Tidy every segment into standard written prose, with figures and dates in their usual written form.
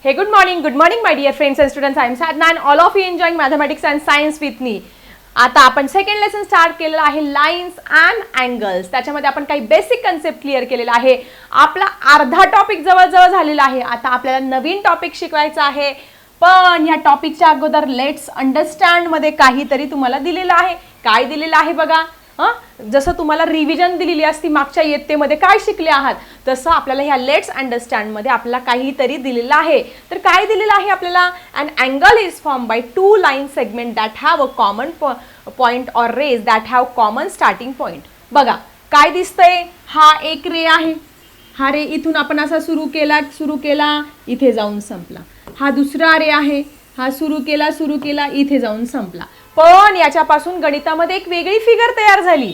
Hey, good morning, my dear friends and students. I am Sadhna and all of you enjoying mathematics and science with me. आता आपण second lesson start केलेलं आहे lines and angles. त्याच्यामध्ये आपण काही basic concept clear केलेला आहे. आपला अर्धा टॉपिक जवळजवळ झालेला आहे. आता आपल्याला नवीन टॉपिक शिकवायचा आहे. पण या टॉपिकच्या अगोदर लेट्स अंडरस्टँड मध्ये काहीतरी तुम्हाला दिलेलं आहे. काय दिलेलं आहे बघा. जसं तुम्हाला रिव्हिजन दिलेली असती मागच्या इयत्तेमध्ये काय शिकले आहात तसं आपल्याला ह्या लेट्स अंडरस्टँड मध्ये आपल्याला काहीतरी दिलेलं आहे. तर काय दिलेलं आहे आपल्याला? An angle is form by two line segment that have a common point or rays that have common starting point. बघा काय दिसतंय. हा एक रे आहे. हा रे इथून आपण असा सुरू केला इथे जाऊन संपला. हा दुसरा रे आहे. हा सुरू केला इथे जाऊन संपला. पण याच्यापासून गणितामध्ये एक वेगळी फिगर तयार झाली.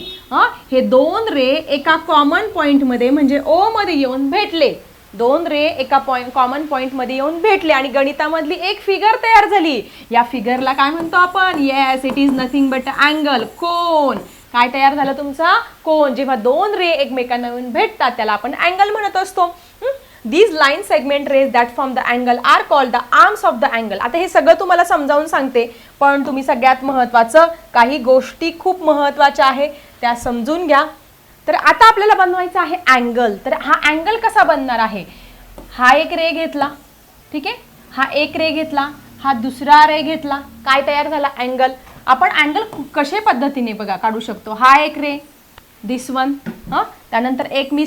हे दोन रे एका कॉमन पॉइंट मध्ये म्हणजे ओ मध्ये येऊन भेटले. दोन रे एका कॉमन पॉइंट मध्ये येऊन भेटले आणि गणितामधली एक फिगर तयार झाली. या फिगरला काय म्हणतो आपण? Yes, it is nothing but angle, कोन. काय तयार झालं तुमचा? कोन. जेव्हा दोन रे एकमेकांना येऊन भेटतात त्याला आपण अँगल म्हणत असतो. These line segment rays that form the angle are called the arms of the angle. आता हे सगळं तुम्हाला समजावून सांगते पण तुम्ही सगळ्यात महत्त्वाचं काही गोष्टी खूप महत्त्वाच्या आहे त्या समजून घ्या. तर आता आपल्याला बनवायचा आहे अँगल. तर हा अँगल कसा बनणार आहे? हा एक रे घेतला, ठीक आहे. हा एक रे घेतला, हा दुसरा रे घेतला. काय तयार झाला? अँगल. आपण अँगल कशा पद्धतीने बघा काढू शकतो. हा एक रे, दिस वन, त्यानंतर एक मी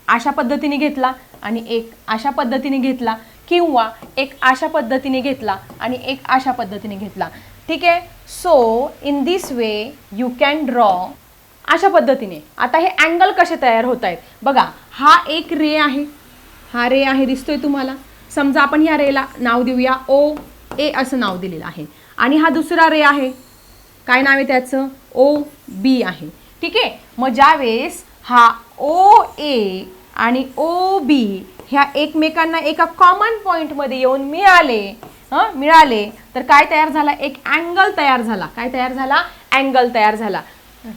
अशा पद्धतीने घेतला आणि एक अशा पद्धतीने घेतला किंवा एक अशा पद्धतीने घेतला आणि एक अशा पद्धतीने घेतला, ठीक आहे. So in this way you can draw अशा पद्धतीने. आता हे अँगल कसे तयार होत आहेत बघा. हा एक रे आहे. हा रे आहे दिसतोय तुम्हाला. समजा आपण या रेला नाव देऊया ओ ए असं नाव दिलेलं आहे. आणि हा दुसरा रे आहे. काय नाव आहे त्याचं? ओ बी आहे, ठीक आहे. मग ज्यावेळेस हा ओ ए आणि ओ बी ह्या एकमेकांना एका कॉमन पॉइंटमध्ये येऊन मिळाले तर काय तयार झाला? एक अँगल तयार झाला. काय तयार झाला? अँगल तयार झाला,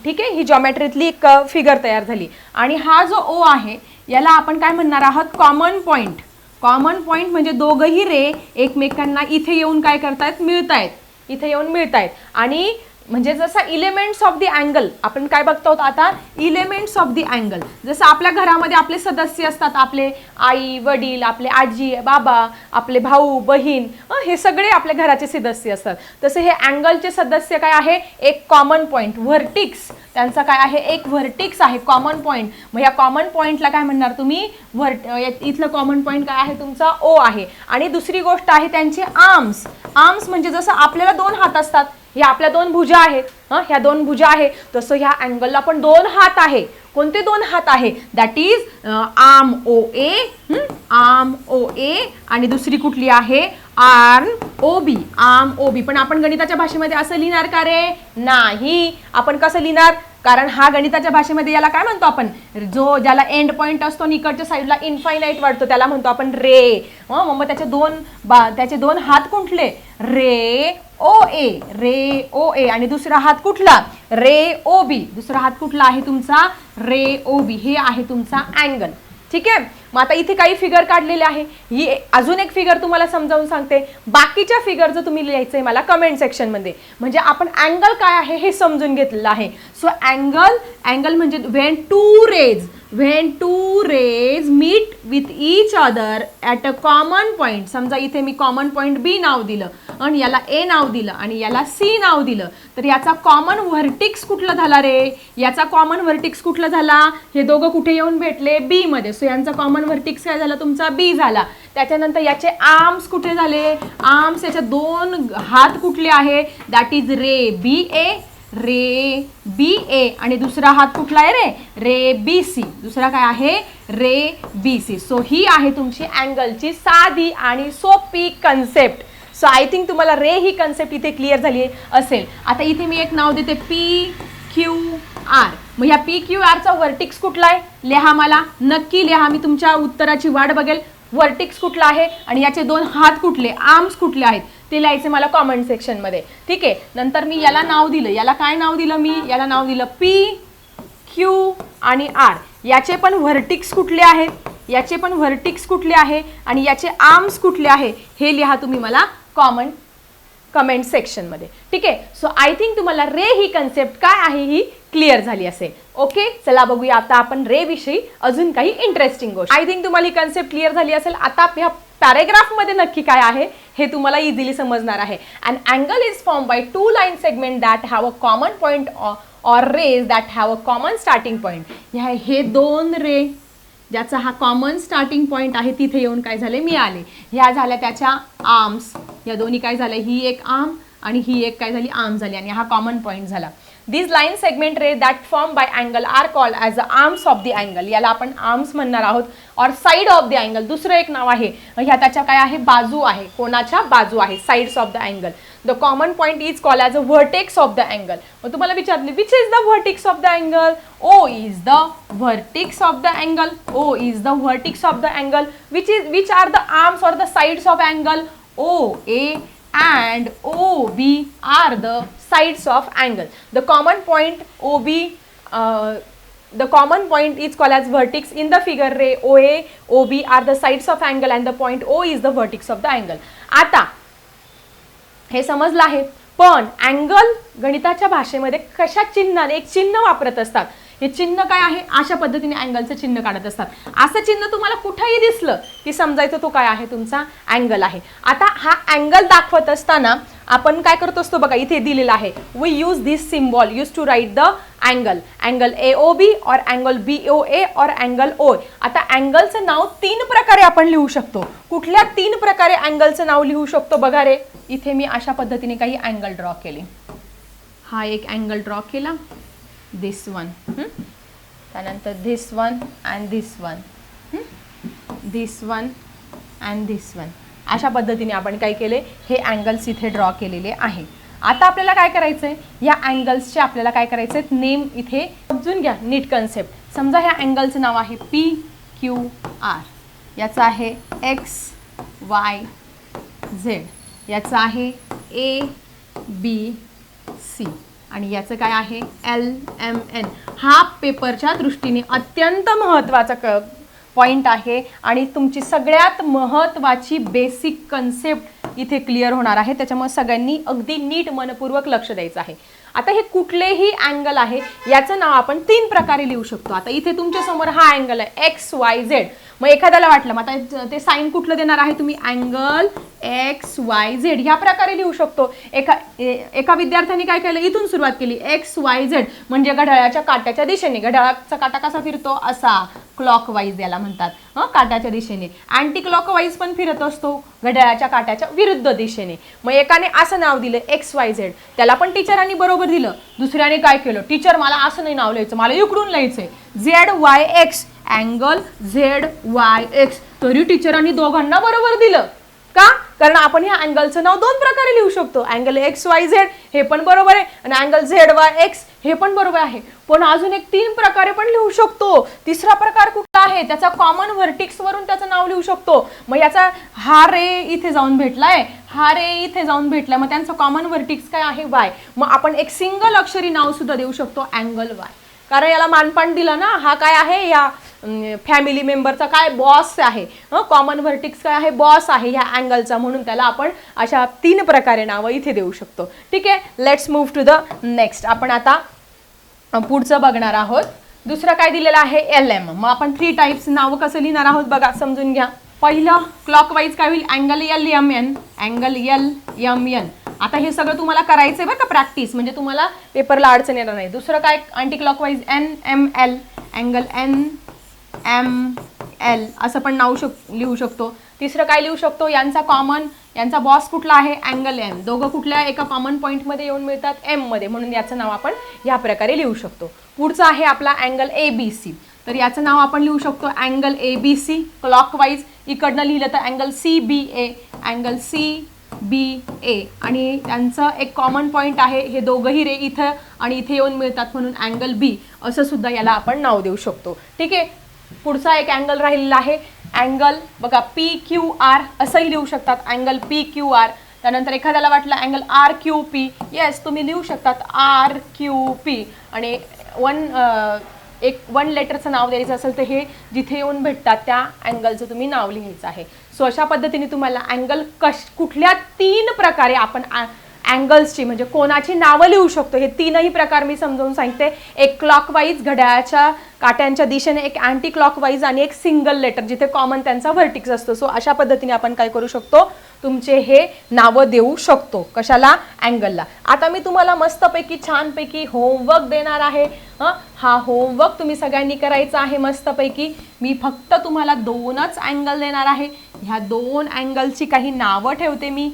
ठीक आहे. ही जॉमेट्रीतली एक फिगर तयार झाली. आणि हा जो ओ आहे याला आपण काय म्हणणार आहोत? Common point. कॉमन पॉइंट म्हणजे दोघंही रे एकमेकांना इथे येऊन काय करतायत? मिळतायत. इथे येऊन मिळतायत. आणि म्हणजे जसं इलेमेंट्स ऑफ द अँगल आपण काय बघतो आता? Elements of the angle. जसं आपल्या घरामध्ये आपले सदस्य असतात, आपले आई वडील, आपले आजी बाबा, आपले भाऊ बहीण, हे सगळे आपल्या घराचे सदस्य असतात. तसे हे अँगलचे सदस्य काय आहे? एक कॉमन पॉइंट, व्हर्टिक्स. त्यांचा काय आहे? एक व्हर्टिक्स आहे, कॉमन पॉइंट. मग या कॉमन पॉइंटला काय म्हणणार तुम्ही? इथलं कॉमन पॉइंट काय आहे तुमचा? ओ आहे. आणि दुसरी गोष्ट आहे त्यांचे आर्म्स. आर्म्स म्हणजे जसं आपल्याला दोन हात असतात, ह्या आपल्या दोन भुजा आहेत. ह्या दोन भुजा आहे तसं ह्या अँगलला पण दोन हात आहे. कोणते दोन हात आहे? That is arm O A, arm O A. आणि दुसरी कुठली आहे? Arm O B, arm O B. पण आपण गणिताच्या भाषेमध्ये असं लिहिणार का रे? नाही. आपण कसं लिहिणार? कारण हा गणिताच्या भाषेमध्ये याला काय म्हणतो आपण? ज्याला एंड पॉइंट असतो आणि इकडच्या साईडला इन्फायनाईट वाढतो त्याला म्हणतो आपण रे. मग त्याचे दोन हात कुठले? रे ओ ए, रे ओ ए. आणि दुसरा हात कुठला? रे ओ बी. दुसरा हात कुठला आहे तुमचा? रे ओ बी. हे आहे तुमचा अँगल, ठीक आहे. मग आता इथे काही फिगर काढलेले आहे. ही अजून एक फिगर तुम्हाला समजावून सांगते. बाकीच्या फिगरचं तुम्ही लिहायचंय मला कमेंट सेक्शन मध्ये. म्हणजे आपण अँगल काय आहे हे समजून घेतलेलं आहे. सो अँगल म्हणजे when two rays meet with each other at a common point. समजा इथे मी कॉमन पॉइंट बी नाव दिलं आणि याला ए नाव दिलं आणि याला सी नाव दिलं तर याचा कॉमन व्हर्टिक्स कुठला झाला रे? याचा कॉमन व्हर्टिक्स कुठला झाला? हे दोघं कुठे येऊन भेटले? बी मध्ये. सो यांचा कॉमन व्हर्टिक्स काय झाला तुमचा? बी झाला. त्याच्यानंतर याचे आर्म्स कुठे झाले? आर्म्स याच्या दोन हात कुठले आहे? दॅट इज रे बी ए, रे बी ए. आणि दुसरा हात कुठला आहे रे? रे बी सी. दुसरा काय आहे? रे बी सी. सो ही आहे तुमची अँगलची साधी आणि सोपी कन्सेप्ट. सो आय थिंक तुम्हाला रे ही कन्सेप्ट इथे क्लिअर झाली असेल. आता इथे मी एक नाव देते पी क्यू आर. मग ह्या पी क्यू आरचा व्हर्टिक्स कुठला आहे? लिहा मला, नक्की लिहा. मी तुमच्या उत्तराची वाट बघेल. व्हर्टिक्स कुठला आहे आणि याचे दोन हात कुठले, आर्म्स कुठले आहेत ते लिहायचे मला कमेंट सेक्शन मध्ये, ठीक आहे. नंतर मी याला नाव दिलं. याला काय नाव दिलं मी? याला नाव दिलं पी क्यू आणि आर. याचे पण व्हर्टिक्स कुठले आहेत? याचे पण व्हर्टिक्स कुठले आहे आणि याचे आर्म्स कुठले आहे हे लिहा तुम्ही मला कमेंट सेक्शन मध्ये. ठीक आहे. सो आय थिंक तुम्हाला रे ही कन्सेप्ट काय आहे ही क्लिअर झाली असेल. ओके, चला बघूया आता आपण रे विषयी अजून काही इंटरेस्टिंग गोष्ट. आय थिंक तुम्हाला ही कन्सेप्ट क्लिअर झाली असेल. आता ह्या पॅरेग्राफ मध्ये नक्की काय आहे हे तुम्हाला इझिली समजणार आहे. An angle is form by two line segment that have a common point or rays that have a common starting point. हे दोन रे ज्याचा हा कॉमन स्टार्टिंग पॉइंट आहे तिथे येऊन काय झाले मिळाले. ह्या झाल्या त्याच्या आर्म्स. या दोन्ही काय झालं, ही एक आर्म आणि ही एक काय झाली आर्म झाली आणि हा कॉमन पॉइंट झाला. These line segment rays that form by angle are called as the arms of the angle. याला आपण आर्म्स म्हणणार आहोत. और साइड ऑफ द अँगल दुसरं एक नाव आहे. ह्या त्याच्या काय आहे बाजू आहे. कोणाच्या बाजू आहे sides of the angle. The common point is called as a vertex of the angle. मग तुम्हाला विचारले which is the vertex of the angle. O is the vertex of the angle. O is the vertex of the angle. Which are the arms और the sides of angle. O, A and OB are the sides of angle. The common point OB, the common point is called as vertex. In the figure ray OA, OB are the sides of angle and the point O is the vertex of the angle. आता हे समजलं आहे. पण angle गणिताच्या भाषेमध्ये कशा चिन्हाने एक चिन्ह वापरत असतात. हे चिन्ह काय आहे अशा पद्धतीने अँगलचं चिन्ह काढत असतात. असं चिन्ह तुम्हाला कुठेही दिसलं की समजायचं तो काय आहे तुमचा अँगल आहे. आता हा अँगल दाखवत असताना आपण काय करत असतो बघा इथे दिलेला आहे. We use this symbol use to write the angle. Angle AOB or angle BOA or angle OA. आता अँगलचं नाव तीन प्रकारे आपण लिहू शकतो. कुठल्या तीन प्रकारे अँगलचं नाव लिहू शकतो बघा रे. इथे मी अशा पद्धतीने काही अँगल ड्रॉ केले. हा एक अँगल ड्रॉ केला. this one, त्यानंतर this one and this one, this one and this one. अशा पद्धतीने आपण काय केले हे अँगल्स इथे ड्रॉ केलेले आहे. आता आपल्याला काय करायचंय या अँगल्सचे आपल्याला काय करायचंय नेम इथे समजून घ्या नीट कन्सेप्ट. समजा ह्या अँगलचं नाव आहे PQR. याचं आहे XYZ. याचं आहे ABC आणि याचं काय आहे LMN. हा पेपरच्या दृष्टीने अत्यंत महत्त्वाचा पॉइंट आहे आणि तुमची सगळ्यात महत्त्वाची बेसिक कन्सेप्ट इथे क्लिअर होणार आहे. त्याच्यामुळे सगळ्यांनी अगदी नीट मनपूर्वक लक्ष द्यायचं आहे. आता हे कुठलेही अँगल आहे याचं नाव आपण तीन प्रकारे लिहू शकतो. आता इथे तुमच्या समोर हा अँगल आहे XYZ. मग एखाद्याला वाटलं मग आता ते साइन कुठलं देणार आहे तुम्ही अँगल XYZ ह्या प्रकारे लिहू शकतो. एका विद्यार्थ्याने काय केलं इथून सुरुवात केली XYZ म्हणजे घड्याळाच्या काट्याच्या दिशेने. घड्याळाचा काटा कसा फिरतो असा क्लॉकवाईज याला म्हणतात. काट्याच्या दिशेने. अँटी क्लॉकवाईज पण फिरत असतो घड्याळाच्या काट्याच्या विरुद्ध दिशेने. मग एकाने असं नाव दिलं XYZ. त्याला पण टीचरांनी बरोबर दिलं. दुसऱ्याने काय केलं टीचर मला असं नाही नाव लिहायचं मला इकडून लिहायचंय ZYX अँगल ZYX. तरी टीचरांनी दोघांना बरोबर दिलं का कारण आपण ह्या अँगलचं नाव दोन प्रकारे लिहू शकतो. अँगल XYZ हे पण बरोबर आहे आणि अँगल ZYX हे पण बरोबर आहे. पण अजून एक तीन प्रकारे पण लिहू शकतो. तिसरा प्रकार कुठला आहे त्याचा कॉमन व्हर्टेक्स वरून त्याचं नाव लिहू शकतो. मग याचा हा रे इथे जाऊन भेटलाय हा रे इथे जाऊन भेटलाय मग त्यांचं कॉमन व्हर्टेक्स काय आहे Y. मग आपण एक सिंगल अक्षरी नाव सुद्धा देऊ शकतो अँगल Y. कारण याला मानपान दिलं ना हा काय आहे या फॅमिली मेंबरचा काय बॉस आहे. कॉमन व्हर्टेक्स काय आहे बॉस आहे ह्या अँगलचा म्हणून त्याला आपण अशा तीन प्रकारे नावं इथे देऊ शकतो. ठीक आहे. Let's move to the next. आपण आता पुढचं बघणार आहोत. दुसरं काय दिलेलं आहे LM. मग आपण थ्री टाइप्स नावं कसं लिहिणार आहोत बघा समजून घ्या. पहिलं क्लॉकवाईज काय होईल अँगल LMN. Angle LMN. आता हे सगळं तुम्हाला करायचंय बरं का प्रॅक्टिस म्हणजे तुम्हाला पेपरला अडचण येणार नाही. दुसरं काय anti clockwise NML. Angle NML असं पण नाव लिहू शकतो. तिसरं काय लिहू शकतो यांचा बॉस कुठला आहे अँगल M. दोघं कुठल्या एका कॉमन पॉईंटमध्ये येऊन मिळतात M मध्ये म्हणून याचं नाव आपण या प्रकारे लिहू शकतो. पुढचं आहे आपला अँगल ABC. तर याचं नाव आपण लिहू शकतो अँगल ABC क्लॉकवाईज. इकडनं लिहिलं तर अँगल CBA. अँगल CBA आणि त्यांचं एक कॉमन पॉईंट आहे हे दोघंही रे इथं आणि इथे येऊन मिळतात म्हणून अँगल B असं सुद्धा याला आपण नाव देऊ शकतो. ठीक आहे. पुढचा एक अँगल राहिलेला आहे अँगल बघा PQR असंही लिहू शकतात अँगल PQR. त्यानंतर एखाद्याला वाटलं अँगल RQP. येस तुम्ही लिहू शकतात RQP. आणि एक 1 लेटरचं नाव द्यायचं असेल तर हे जिथे येऊन भेटतात त्या अँगलचं तुम्ही नाव लिहायचं आहे. सो अशा पद्धतीने तुम्हाला अँगल कुठल्या 3 प्रकारे आपण अँगल्सची म्हणजे कोणाची नावं लिहू शकतो हे 3ही प्रकार मी समजावून सांगते. एक क्लॉकवाईज घड्याळाच्या काट्यांच्या दिशेने, एक अँटी क्लॉकवाईज आणि एक सिंगल लेटर जिथे कॉमन त्यांचा व्हर्टिक्स असतो. सो अशा पद्धतीने आपण काय करू शकतो, तुमचे हे नावं देऊ शकतो. कशाला? अँगलला. आता मी तुम्हाला मस्तपैकी छानपैकी होमवर्क देणार आहे. हा होमवर्क तुम्ही सगळ्यांनी करायचा आहे मस्तपैकी. मी फक्त तुम्हाला 2च अँगल देणार आहे. ह्या 2 अँगलची काही नावं ठेवते मी.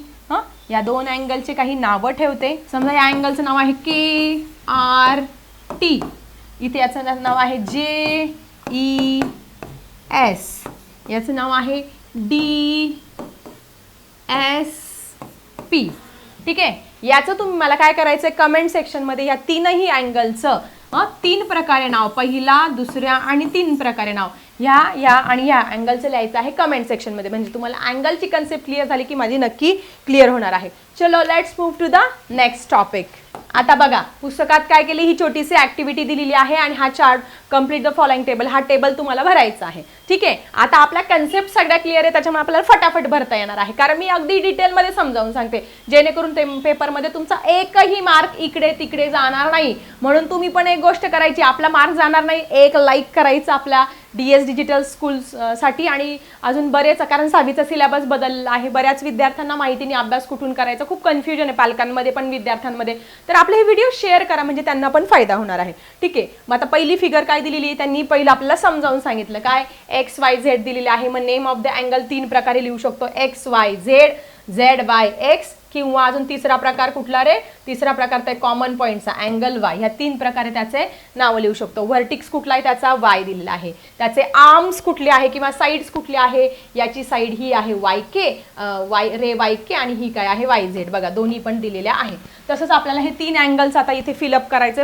या 2 अँगलचे काही नावं ठेवते. समजा या अँगलचं नाव आहे KRT, इथे याचं नाव आहे JES, याचं नाव आहे DSP. ठीक आहे. याचं तुम्ही मला काय करायचं आहे, कमेंट सेक्शनमध्ये या 3ही अँगलचं 3 प्रकारे नाव, पहिला, दुसऱ्या आणि 3 प्रकारे नाव या आणि या अँगलचं लिहायचं आहे कमेंट सेक्शनमध्ये. म्हणजे तुम्हाला अँगलची कन्सेप्ट क्लिअर झाली की माझी नक्की क्लिअर होणार आहे. चलो let's move to the next topic. आता बघा पुस्तकात काय केली, ही छोटीशी ऍक्टिव्हिटी दिलेली आहे आणि हा chart complete the following table, हा टेबल तुम्हाला भरायचा आहे. ठीक आहे. आता आपल्या कन्सेप्ट सगळ्या क्लिअर आहे, त्याच्यामुळे आपल्याला फटाफट भरता येणार आहे. कारण मी अगदी डिटेलमध्ये समजावून सांगते जेणेकरून ते पेपरमध्ये तुमचा एकही मार्क इकडे तिकडे जाणार नाही. म्हणून तुम्ही पण एक गोष्ट करायची, आपला मार्क जाणार नाही, एक लाईक करायचं आपल्या DS डिजिटल स्कूल साठी. आणि अजून बरेच, कारण 6वीचा सिलेबस बदलला आहे, बऱ्याच विद्यार्थ्यांना माहिती नाही अभ्यास कुठून करायचा, खूप कन्फ्युजन आहे पालकांमध्ये पण विद्यार्थ्यांमध्ये. तर आपले हे व्हिडिओ शेअर करा म्हणजे त्यांना पण फायदा होणार आहे. ठीक आहे. मग आता पहिली फिगर काय दिलेली, त्यांनी पहिलं आपल्याला समजावून सांगितलं काय, XYZ दिलेले आहे. मग नेम ऑफ द अँगल 3 प्रकारे लिहू शकतो, XYZ, ZYX, किंवा अजून तिसरा प्रकार कुठला रे, तिसरा प्रकार त्या कॉमन पॉईंटचा अँगल Y. ह्या 3 प्रकारे त्याचे नाव लिहू शकतो. व्हर्टिक्स कुठला आहे त्याचा Y दिलेला आहे. त्याचे आर्म्स कुठले आहे किंवा साईड्स कुठले आहे, याची साईड ही आहे YK, रे YK, आणि ही काय आहे YZ. बघा दोन्ही पण दिलेल्या आहे. तसंच आपल्याला हे 3 अँगल्स आता इथे फिलअप करायचे.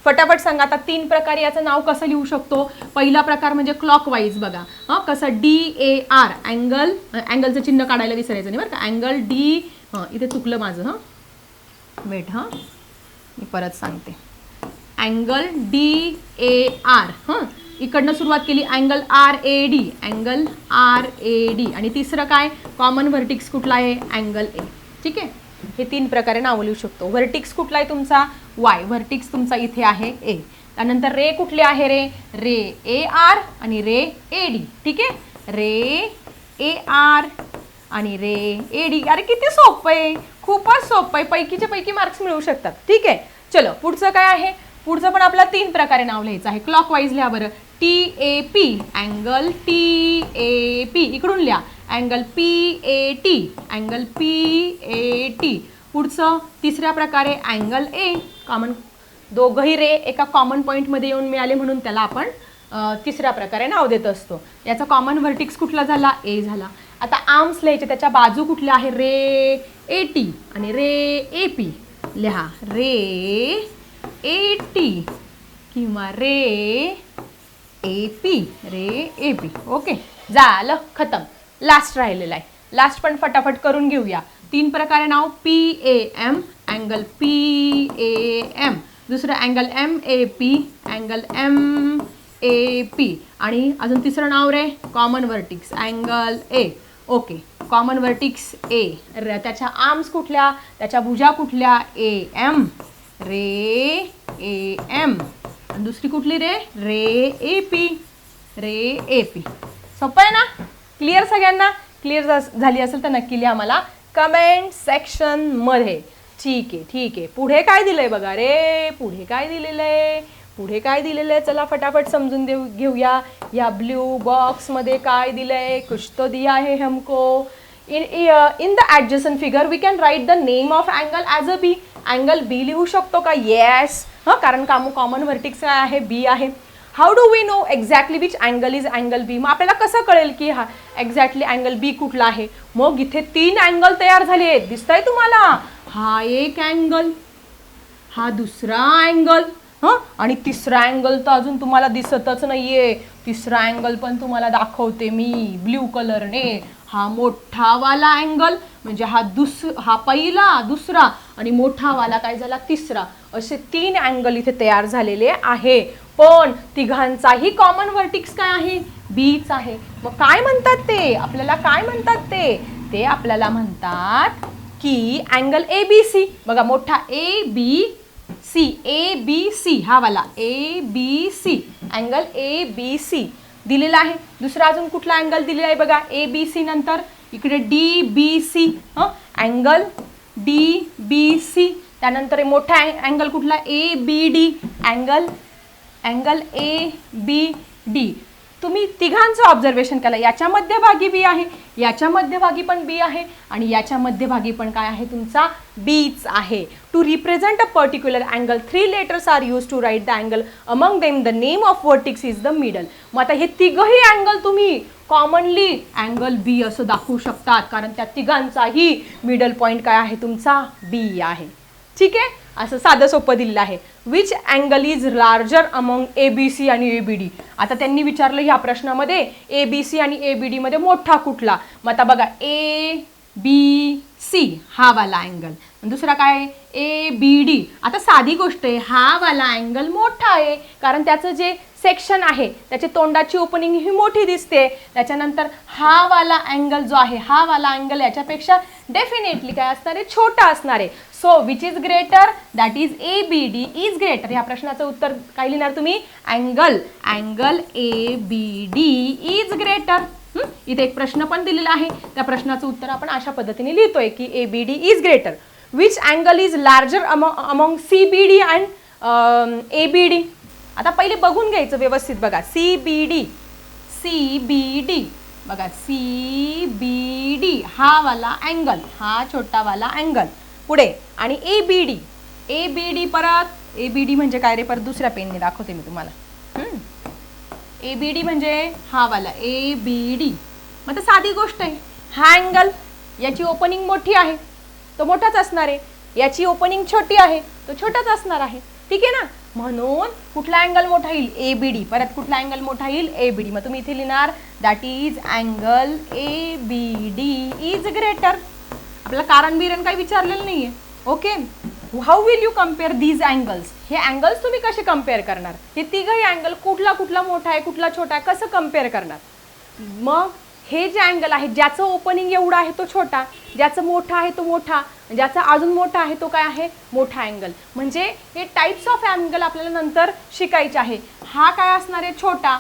फटाफट सांगा. आता 3 प्रकारे याचं नाव कसं लिहू शकतो. पहिला प्रकार म्हणजे क्लॉकवाईज. बघा कसं, DAR अँगलचं चिन्ह काढायला विसरायचं नाही बरं का. अँगल इथे चुकलं माझं, वेट, मी परत सांगते. अँगल DAR, इकडनं सुरुवात केली. अँगल RAD, आणि तिसरं काय, कॉमन व्हर्टिक्स कुठला आहे, अँगल A. ठीक आहे. हे 3 प्रकारे नाव लिहू शकतो. व्हर्टिक्स कुठला आहे तुमचा Y, व्हर्टिक्स तुमचा इथे आहे A. त्यानंतर रे कुठले आहे रे AR आणि रे AD. ठीक आहे. रे AR आणि रे AD. अरे किती सोपं आहे, खूपच सोपं आहे, पैकीच्या पैकी मार्क्स मिळू शकतात. ठीक आहे. चलो पुढचं काय आहे, पुढचं पण आपल्याला 3 प्रकारे नाव लिहायचं आहे. क्लॉकवाईज लिहा बरं. TAP, अँगल TAP, इकडून लिहा. Angle PAT, angle PAT. पुढचं तिसऱ्या प्रकारे अँगल A, कॉमन, दोघंही रे एका कॉमन पॉईंटमध्ये येऊन मिळाले म्हणून त्याला आपण तिसऱ्या प्रकारे नाव देत असतो. याचा कॉमन व्हर्टिक्स कुठला झाला, A झाला. आता आर्म्स लिहायचे, त्याच्या बाजू कुठल्या आहे, रे AT आणि रे AP. लिहा रे AT किंवा रे AP. ओके, झालं, खतम. लास्ट राहिलेला आहे. लास्ट पण फटाफट करून घेऊया. 3 प्रकारे नाव, PAM, अँगल PAM. दुसरं अँगल MAP, अँगल MAP. आणि अजून तिसरं नाव रे common vertex, angle A. Okay, common vertex A. त्याच्या आर्म्स कुठल्या, त्याच्या भुजा कुठल्या, AM, रे AM. आणि दुसरी कुठली रे AP. सोपं आहे ना, क्लिअर सगळ्यांना? क्लिअर झाली असेल तर नक्की लिहा मला कमेंट सेक्शन मध्ये. ठीक आहे. पुढे काय दिलंय बघा रे, पुढे काय दिलेलं आहे, चला फटाफट समजून घेऊया. या ब्ल्यू बॉक्स मध्ये काय दिलंय, कुछ तो दिया है हमको. In the adjacent figure we can write the name of angle as a B. Angle B लिहू शकतो का, येस, कारण कॉमन व्हर्टिक्स काय आहे, बी आहे. How do we know exactly which angle is angle B. मग आपल्याला कसं कळेल की हा एक्झॅक्टली अँगल बी कुठला आहे. मग इथे 3 अँगल तयार झाले आहेत, दिसतंय तुम्हाला. हा एक अँगल, हा दुसरा अँगल, आणि तिसरा अँगल तर अजून तुम्हाला दिसतच नाहीये. तिसरा अँगल पण तुम्हाला दाखवते मी ब्ल्यू कलरने. हा मोठावाला अँगल म्हणजे हा पहिला, दुसरा आणि मोठावाला काय झाला, तिसरा. असे 3 अँगल इथे तयार झालेले आहे. पण तिघांचाही कॉमन व्हर्टिक्स काय आहे, बीच आहे. मग काय म्हणतात ते आपल्याला, काय म्हणतात ते आपल्याला म्हणतात की अँगल ABC. बघा मोठा ABC, ABC हा वाला ABC, अँगल ABC दिलेला आहे. दुसरा अजून कुठला अँगल दिलेला आहे बघा ABC नंतर इकडे DBC, अँगल DBC. त्यानंतर मोठा अँगल कुठला ABD, अँगल ABD. तुम्ही तिघांचं ऑब्झर्वेशन केलं, याच्या मध्यभागी बी आहे, याच्या मध्यभागी पण बी आहे आणि याच्या मध्यभागी पण काय आहे तुमचा बीच आहे. To represent a particular angle 3 letters are use to write the angle among them the name of vertex is the middle. मग आता हे तिघही अँगल तुम्ही कॉमनली अँगल बी असं दाखवू शकतात, कारण त्या तिघांचाही मिडल पॉईंट काय आहे तुमचा बी आहे. ठीक आहे, असं साधं सोपं दिलेलं आहे. Which angle is larger among ABC आणि ABD. आता त्यांनी विचारलं ह्या प्रश्नामध्ये ABC आणि ABD मध्ये मोठा कुठला. मग आता बघा ABC हा वाला अँगल, दुसरा काय ABD. आता साधी गोष्ट आहे, हा वाला अँगल मोठा आहे कारण त्याचं जे सेक्शन आहे त्याची तोंडाची ओपनिंग ही मोठी दिसते. त्याच्यानंतर हा वाला अँगल जो आहे, हा वाला अँगल याच्यापेक्षा डेफिनेटली काय असणार आहे, छोटा असणार आहे. So which is greater, that is ABD is greater. या प्रश्नाचं उत्तर काय लिहिणार तुम्ही, अँगल ABD इज ग्रेटर. इथे एक प्रश्न पण दिलेला आहे, त्या प्रश्नाचं उत्तर आपण अशा पद्धतीने लिहितोय की ABD is greater. Which angle is larger among CBD and ABD. आता पहिले बघून घ्यायचं व्यवस्थित बघा. CBD बघा CBD हा वाला अँगल, हा छोटा वाला अँगल पुढे, आणि ABD परत ABD म्हणजे काय रे, परत दुसऱ्या पेनने दाखवते मी तुम्हाला. ABD म्हणजे हा वाला ABD. मग तर साधी गोष्ट आहे, हा अँगल याची ओपनिंग मोठी आहे तो मोठाच असणार आहे, याची ओपनिंग छोटी आहे तो छोटाच असणार आहे. ठीक आहे ना, म्हणून कुठला अँगल मोठा येईल, ABD. परत कुठला अँगल मोठा येईल, ABD. मग तुम्ही इथे लिहिणार that is angle ABD is greater. आपल्याला कारण बिरण काही विचारलेलं नाहीये. Okay, how will you compare these angles. हे अँगल्स तुम्ही कसे कम्पेअर करणार, हे तिघही अँगल कुठला मोठा आहे कुठला छोटा आहे कसं कम्पेअर करणार. मग हे जे अँगल आहे ज्याचं ओपनिंग एवढा आहे तो छोटा, ज्याचं मोठा आहे तो मोठा, ज्याचा अजून मोठा आहे तो काय आहे मोठा अँगल. म्हणजे हे टाइप्स ऑफ अँगल आपल्याला नंतर शिकायचे आहे. हा काय असणार आहे छोटा,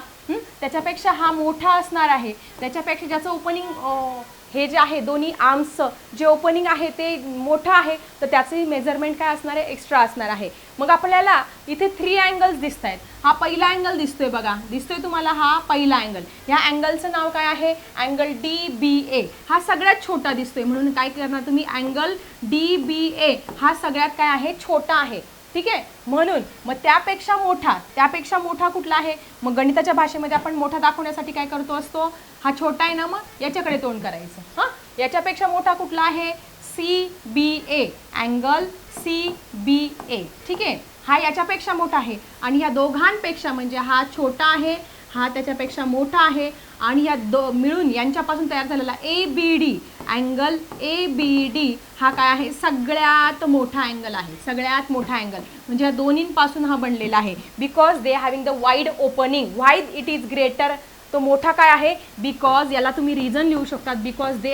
त्याच्यापेक्षा हा मोठा असणार आहे, त्याच्यापेक्षा ज्याचं ओपनिंग हे जे आहे दोन्ही आर्म्सचं जे ओपनिंग आहे ते मोठं आहे तर त्याचंही मेजरमेंट काय असणार आहे, एक्स्ट्रा असणार आहे. मग आपल्याला इथे 3 अँगल्स दिसत आहेत. हा पहिला अँगल दिसतोय बघा, दिसतोय तुम्हाला हा पहिला अँगल. ह्या अँगलचं नाव काय आहे, अँगल DBA. हा सगळ्यात छोटा दिसतोय म्हणून काय करणार तुम्ही, अँगल DBA हा सगळ्यात काय आहे, छोटा आहे. ठीक आहे, म्हणून मग त्यापेक्षा मोठा कुठला आहे. मग गणिताच्या भाषेमध्ये आपण मोठा दाखवण्यासाठी काय करतो असतो, हा छोटा आहे ना मग याच्याकडे तोंड करायचं. याच्यापेक्षा मोठा कुठला आहे, CBA, अँगल CBA. ठीक आहे, हा याच्यापेक्षा मोठा आहे आणि या दोघांपेक्षा म्हणजे हा छोटा आहे, हा त्याच्यापेक्षा मोठा आहे आणि या मिळून यांच्यापासून तयार झालेला ABD, अँगल ABD हा काय आहे, सगळ्यात मोठा अँगल आहे. सगळ्यात मोठा अँगल म्हणजे या दोन्हींपासून हा बनलेला आहे. Because they having the wide opening. Why it is greater, तो मोठा काय आहे, बिकॉज याला तुम्ही रिझन लिहू शकतात, because they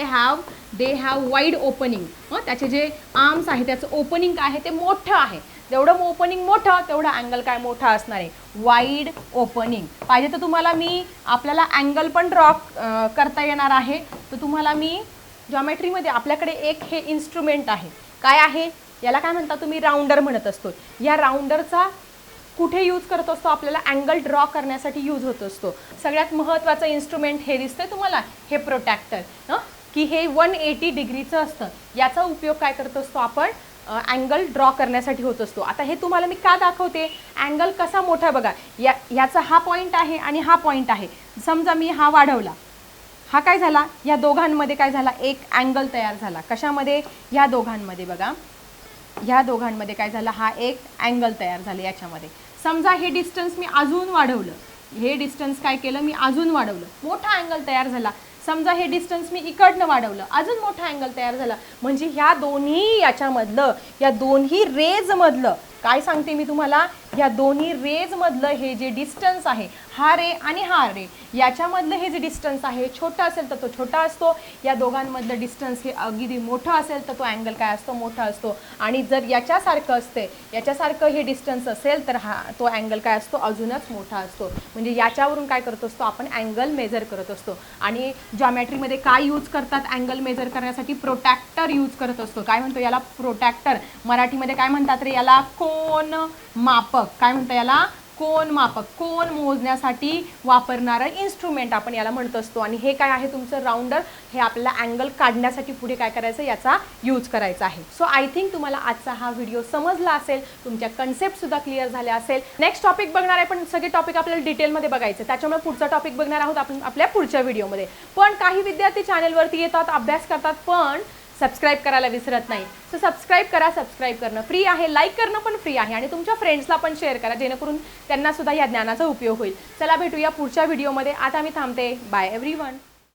have wide opening. त्याचे जे आर्म्स आहे त्याचं ओपनिंग काय आहे ते मोठं आहे. जेवढं ओपनिंग मोठं तेवढा अँगल काय मोठा असणार आहे, वाईड ओपनिंग. पाहिजे तर तुम्हाला मी आपल्याला अँगल पण ड्रॉ करता येणार आहे. तर तुम्हाला मी जॉमेट्रीमध्ये आपल्याकडे एक हे इन्स्ट्रुमेंट आहे, काय आहे याला काय म्हणता तुम्ही, राऊंडर म्हणत असतो. या राऊंडरचा कुठे यूज करत असतो, आपल्याला अँगल ड्रॉ करण्यासाठी यूज होत असतो. सगळ्यात महत्त्वाचं इन्स्ट्रुमेंट हे दिसतंय तुम्हाला, हे प्रोटॅक्टर, की हे 180 डिग्रीचं असतं. याचा उपयोग काय करत असतो आपण, अँगल ड्रॉ करण्यासाठी होत असतो. आता हे तुम्हाला मी का दाखवते, अँगल कसा मोठा बघा, याचा हा पॉईंट आहे आणि हा पॉईंट आहे. समजा मी हा वाढवला, हा काय झाला, या दोघांमध्ये काय झाला, एक अँगल तयार झाला. कशामध्ये, या दोघांमध्ये बघा, ह्या दोघांमध्ये काय झालं, हा एक अँगल तयार झाला याच्यामध्ये. समजा हे डिस्टन्स मी अजून वाढवलं, हे डिस्टन्स काय केलं मी अजून वाढवलं, मोठा अँगल तयार झाला. समजा हे डिस्टन्स मी इकडनं वाढवलं, अजून मोठा अँगल तयार झाला. म्हणजे ह्या दोन्ही याच्यामधलं, या दोन्ही रेजमधलं काय सांगते मी तुम्हाला, ह्या दोन्ही रेज मधलं हे जे डिस्टन्स आहे, हा रे आणि हा रे, याच्यामधलं हे जे डिस्टन्स आहे छोटा असेल तर तो छोटा असतो, या दोघांमधलं डिस्टन्स हे अगदी मोठं असेल तर तो अँगल काय असतो, मोठा असतो. आणि जर याच्यासारखं असते, याच्यासारखं हे डिस्टन्स असेल तर हा तो अँगल काय असतो, अजूनच मोठा असतो. म्हणजे याच्यावरून काय करत असतो आपण, अँगल मेजर करत असतो. आणि जॉमेट्रीमध्ये काय यूज करतात अँगल मेजर करण्यासाठी, प्रोटॅक्टर यूज करत असतो. काय म्हणतो याला, प्रोटॅक्टर. मराठीमध्ये काय म्हणतात रे याला, कोन मापक. काय म्हणतो याला, कोन मापक. कोन मोजण्यासाठी वापरणारं इन्स्ट्रुमेंट आपण याला म्हणत असतो. आणि हे काय आहे तुमचं राऊंडर, हे आपल्याला अँगल काढण्यासाठी पुढे काय करायचं, याचा यूज करायचा आहे. सो आय थिंक तुम्हाला आजचा हा व्हिडिओ समजला असेल, तुमच्या कन्सेप्ट सुद्धा क्लिअर झाल्या असेल. नेक्स्ट टॉपिक बघणार आहे, पण सगळे टॉपिक आपल्याला डिटेलमध्ये बघायचे, त्याच्यामुळे पुढचा टॉपिक बघणार आहोत आपण आपल्या पुढच्या व्हिडिओमध्ये. पण काही विद्यार्थी चॅनलवरती येतात, अभ्यास करतात, पण सबस्क्राईब करायला विसरत नाही. सो सबस्क्राईब करा. सबस्क्राईब करणं फ्री आहे, लाईक करणं पण फ्री आहे, आणि तुमच्या फ्रेंड्सला पण शेअर करा, जेणेकरून त्यांना सुद्धा या ज्ञानाचा उपयोग होईल. चला भेटूया पुढच्या व्हिडिओमध्ये. आता मी थांबते. Bye everyone.